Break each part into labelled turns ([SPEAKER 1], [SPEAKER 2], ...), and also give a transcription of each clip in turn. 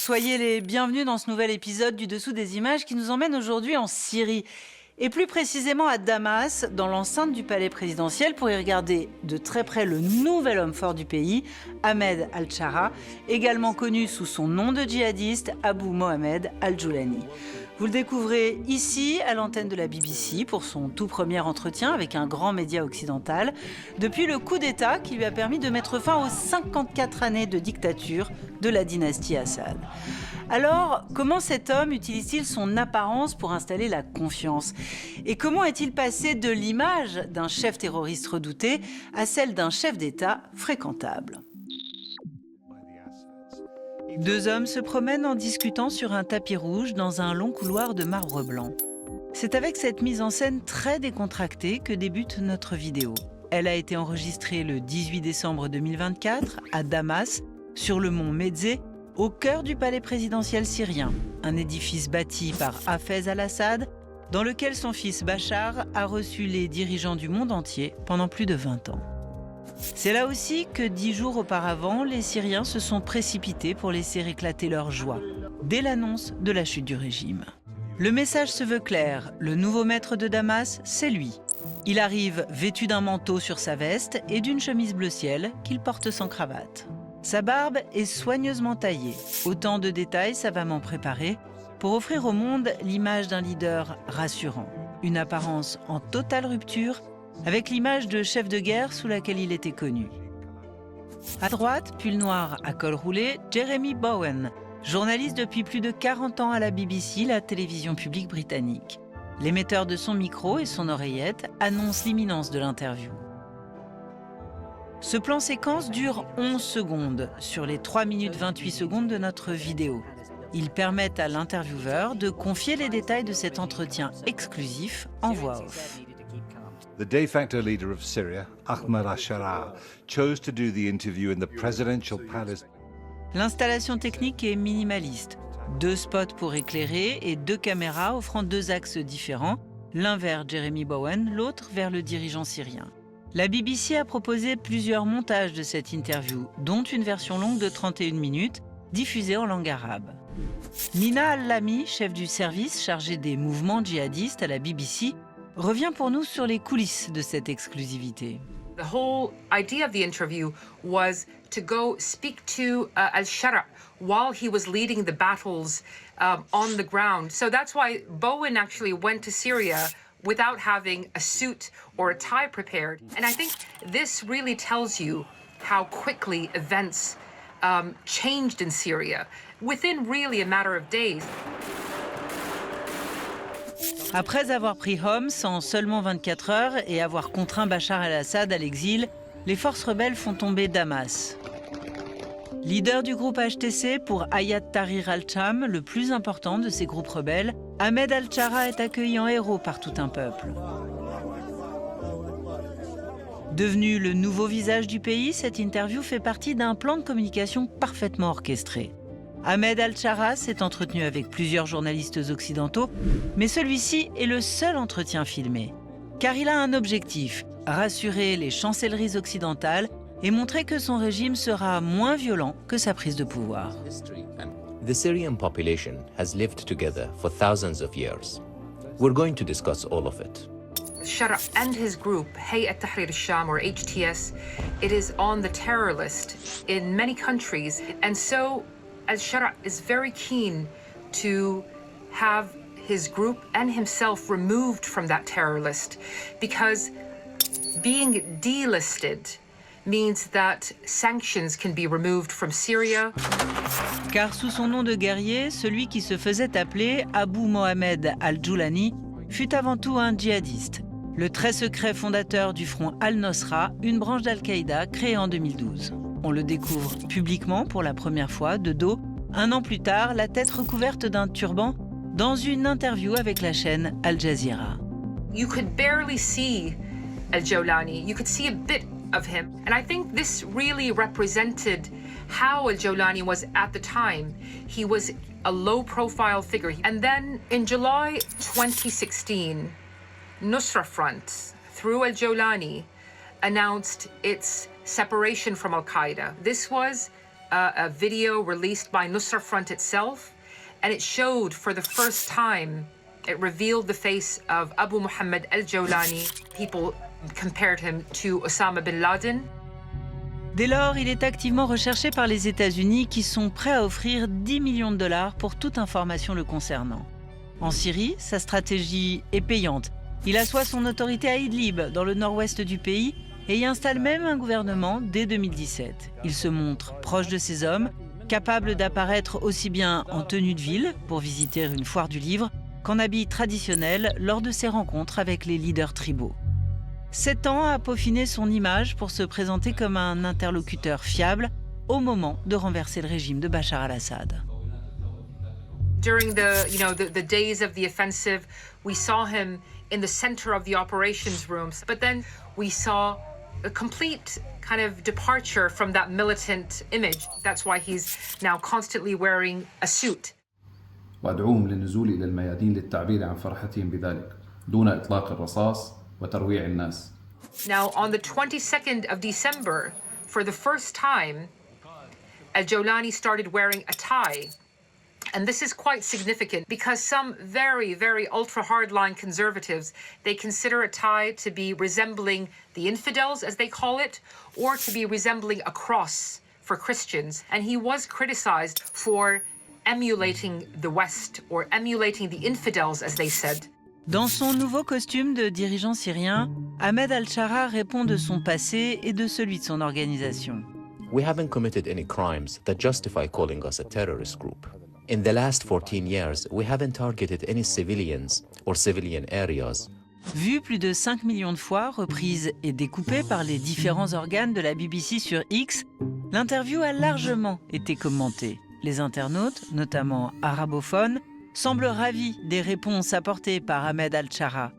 [SPEAKER 1] Soyez les bienvenus dans ce nouvel épisode du Dessous des images qui nous emmène aujourd'hui en Syrie. Et plus précisément à Damas, dans l'enceinte du palais présidentiel, pour y regarder de très près le nouvel homme fort du pays, Ahmed al-Shara, également connu sous son nom de djihadiste, Abu Mohamed al-Joulani. Vous le découvrez ici, à l'antenne de la BBC, pour son tout premier entretien avec un grand média occidental, depuis le coup d'État qui lui a permis de mettre fin aux 54 années de dictature de la dynastie Assad. Alors, comment cet homme utilise-t-il son apparence pour installer la confiance? Et comment est-il passé de l'image d'un chef terroriste redouté à celle d'un chef d'État fréquentable? Deux hommes se promènent en discutant sur un tapis rouge dans un long couloir de marbre blanc. C'est avec cette mise en scène très décontractée que débute notre vidéo. Elle a été enregistrée le 18 décembre 2024 à Damas, sur le mont Mezzeh, au cœur du palais présidentiel syrien, un édifice bâti par Hafez al-Assad, dans lequel son fils Bachar a reçu les dirigeants du monde entier pendant plus de 20 ans. C'est là aussi que 10 jours auparavant, les Syriens se sont précipités pour laisser éclater leur joie, dès l'annonce de la chute du régime. Le message se veut clair, le nouveau maître de Damas, c'est lui. Il arrive vêtu d'un manteau sur sa veste et d'une chemise bleu ciel qu'il porte sans cravate. Sa barbe est soigneusement taillée, autant de détails savamment préparés pour offrir au monde l'image d'un leader rassurant, une apparence en totale rupture avec l'image de chef de guerre sous laquelle il était connu. À droite, pull noir à col roulé, Jeremy Bowen, journaliste depuis plus de 40 ans à la BBC, la télévision publique britannique. L'émetteur de son micro et son oreillette annonce l'imminence de l'interview. Ce plan séquence dure 11 secondes sur les 3 minutes 28 secondes de notre vidéo. Ils permettent à l'intervieweur de confier les détails de cet entretien exclusif en voix off.
[SPEAKER 2] The de facto leader of Syria, Ahmed al-Shara, chose to do the interview in the presidential palace.
[SPEAKER 1] L'installation technique est minimaliste. 2 spots pour éclairer et 2 caméras offrant 2 axes différents, l'un vers Jeremy Bowen, l'autre vers le dirigeant syrien. La BBC a proposé plusieurs montages de cette interview, dont une version longue de 31 minutes, diffusée en langue arabe. Nina Al-Lami, chef du service chargé des mouvements djihadistes à la BBC, revient pour nous sur les coulisses de cette exclusivité.
[SPEAKER 3] The whole idea of the interview was to go speak to al-Shara while he was leading the battles on the ground. So that's why Bowen actually went to Syria without having a suit or a tie prepared. And I think this really tells you how quickly events changed in Syria within really a matter of days.
[SPEAKER 1] Après avoir pris Homs en seulement 24 heures et avoir contraint Bachar el-Assad à l'exil, les forces rebelles font tomber Damas. Leader du groupe HTC pour Hayat Tahrir al-Sham, le plus important de ces groupes rebelles, Ahmed al-Shara est accueilli en héros par tout un peuple. Devenu le nouveau visage du pays, cette interview fait partie d'un plan de communication parfaitement orchestré. Ahmed al-Shara s'est entretenu avec plusieurs journalistes occidentaux, mais celui-ci est le seul entretien filmé. Car il a un objectif, rassurer les chancelleries occidentales et montrer que son régime sera moins violent que sa prise de pouvoir.
[SPEAKER 4] The Syrian population has lived together for thousands of years. We're going to discuss all of it.
[SPEAKER 3] Shara and his group, Hayat Tahrir al-Sham or HTS, it is on the terror list in many countries. And so al-Shara is very keen to have his group and himself removed from that terror list because being delisted means that sanctions can be removed from Syria.
[SPEAKER 1] Car sous son nom de guerrier, celui qui se faisait appeler Abu Mohamed al-Joulani fut avant tout un djihadiste, le très secret fondateur du front Al-Nosra, une branche d'Al-Qaïda créée en 2012. On le découvre publiquement pour la première fois, de dos, un an plus tard, la tête recouverte d'un turban, dans une interview avec la chaîne Al Jazeera.
[SPEAKER 3] You could barely see al-Joulani. You could see a bit of him. And I think this really represented how al-Joulani was at the time. He was a low-profile figure. And then in July 2016, Nusra Front, through al-Joulani, announced its separation from al-Qaeda. This was a video released by Nusra Front itself, and it showed for the first time, it revealed the face of Abu Muhammad al-Jawlani. People compared him to Osama bin Laden.
[SPEAKER 1] Dès lors, il est activement recherché par les États-Unis qui sont prêts à offrir 10 millions de dollars pour toute information le concernant. En Syrie, sa stratégie est payante. Il assoit son autorité à Idlib, dans le nord-ouest du pays, et y installe même un gouvernement dès 2017. Il se montre proche de ses hommes, capable d'apparaître aussi bien en tenue de ville, pour visiter une foire du livre, qu'en habit traditionnel lors de ses rencontres avec les leaders tribaux. 7 ans à peaufiner son image pour se présenter comme un interlocuteur fiable au moment de renverser le régime de Bachar al-Assad.
[SPEAKER 3] During the days of the offensive, we saw him in the center of the operations rooms, but then we saw a complete kind of departure from that militant image. That's why he's now constantly wearing a suit.
[SPEAKER 5] وأدعوهم للنزول إلى الميادين للتعبير عن فرحتهم بذلك دون إطلاق الرصاص وترويع الناس.
[SPEAKER 3] Now, on the 22nd of December, for the first time, al-Jawlani started wearing a tie. And this is quite significant because some very, very ultra-hardline conservatives, they consider a tie to be resembling the infidels, as they call it, or to be resembling a cross for Christians. And he was criticized for emulating the West, or emulating the infidels, as they said.
[SPEAKER 1] Dans son nouveau costume de dirigeant syrien, Ahmed al-Shara répond de son passé et de celui de son organisation.
[SPEAKER 4] We haven't committed any crimes that justify calling us a terrorist group. In the last 14 years, we haven't targeted any civilians or civilian areas.
[SPEAKER 1] Vue plus de 5 millions de fois, reprise et découpée par les différents organes de la BBC sur X, l'interview a largement été commentée. Les internautes, notamment arabophones, semblent ravis des réponses apportées par Ahmed al-Shara.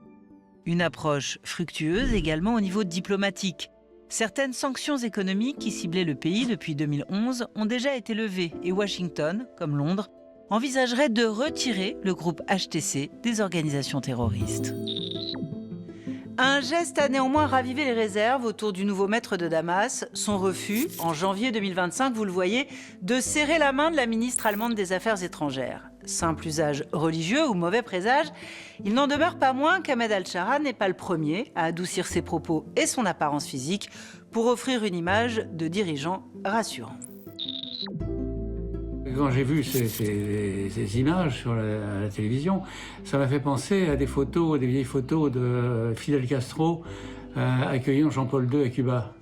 [SPEAKER 1] Une approche fructueuse également au niveau diplomatique. Certaines sanctions économiques qui ciblaient le pays depuis 2011 ont déjà été levées et Washington, comme Londres, envisagerait de retirer le groupe HTC des organisations terroristes. Un geste a néanmoins ravivé les réserves autour du nouveau maître de Damas. Son refus, en janvier 2025, vous le voyez, de serrer la main de la ministre allemande des Affaires étrangères. Simple usage religieux ou mauvais présage, il n'en demeure pas moins qu'Ahmed al-Shara n'est pas le premier à adoucir ses propos et son apparence physique pour offrir une image de dirigeant rassurant.
[SPEAKER 6] Quand j'ai vu ces images sur la télévision, ça m'a fait penser à des vieilles photos de Fidel Castro accueillant Jean-Paul II à Cuba.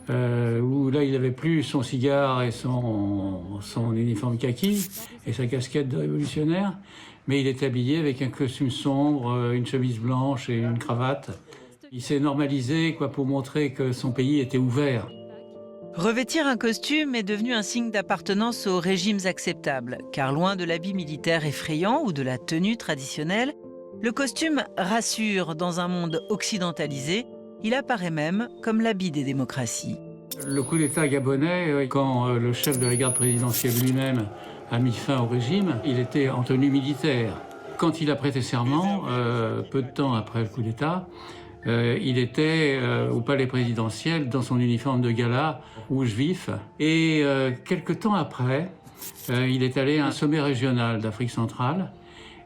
[SPEAKER 6] Où là, il n'avait plus son cigare et son uniforme kaki et sa casquette de révolutionnaire, mais il est habillé avec un costume sombre, une chemise blanche et une cravate. Il s'est normalisé pour montrer que son pays était ouvert.
[SPEAKER 1] Revêtir un costume est devenu un signe d'appartenance aux régimes acceptables, car loin de l'habit militaire effrayant ou de la tenue traditionnelle, le costume rassure dans un monde occidentalisé. Il apparaît même comme l'habit des démocraties.
[SPEAKER 6] Le coup d'État gabonais, quand le chef de la garde présidentielle lui-même a mis fin au régime, il était en tenue militaire. Quand il a prêté serment, peu de temps après le coup d'État, il était au palais présidentiel dans son uniforme de gala rouge vif. Et quelque temps après, il est allé à un sommet régional d'Afrique centrale.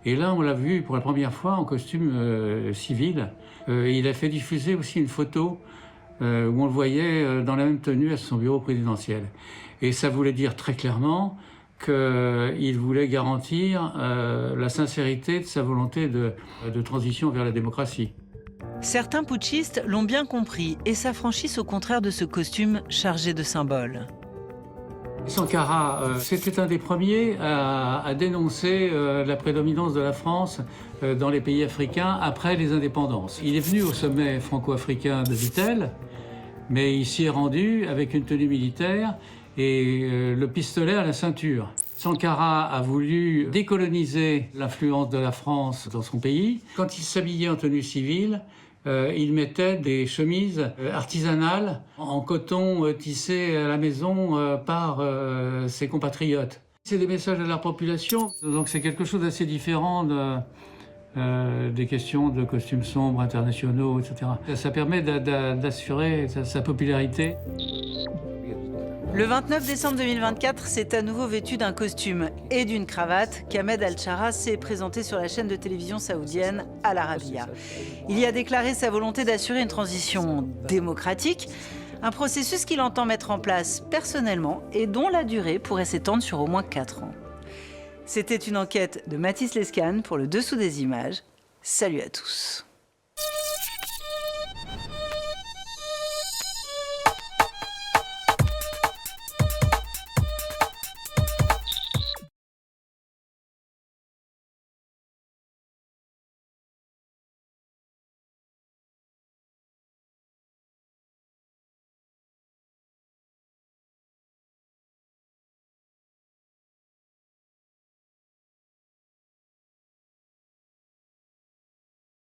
[SPEAKER 6] Et là, on l'a vu pour la première fois en costume civil. Il a fait diffuser aussi une photo où on le voyait dans la même tenue à son bureau présidentiel. Et ça voulait dire très clairement qu'il voulait garantir la sincérité de sa volonté de transition vers la démocratie.
[SPEAKER 1] Certains putschistes l'ont bien compris et s'affranchissent au contraire de ce costume chargé de symboles.
[SPEAKER 6] Sankara, c'était un des premiers à dénoncer la prédominance de la France dans les pays africains après les indépendances. Il est venu au sommet franco-africain de Vittel, mais il s'y est rendu avec une tenue militaire et le pistolet à la ceinture. Sankara a voulu décoloniser l'influence de la France dans son pays. Quand il s'habillait en tenue civile, il mettait des chemises artisanales en coton tissé à la maison par ses compatriotes. C'est des messages à la population, donc c'est quelque chose d'assez différent des questions de costumes sombres internationaux, etc. Ça permet d'assurer sa popularité.
[SPEAKER 1] Le 29 décembre 2024, c'est à nouveau vêtu d'un costume et d'une cravate qu'Ahmed Al-Shara s'est présenté sur la chaîne de télévision saoudienne Al Arabiya. Il y a déclaré sa volonté d'assurer une transition démocratique, un processus qu'il entend mettre en place personnellement et dont la durée pourrait s'étendre sur au moins 4 ans. C'était une enquête de Mathis Lescane pour le Dessous des images. Salut à tous.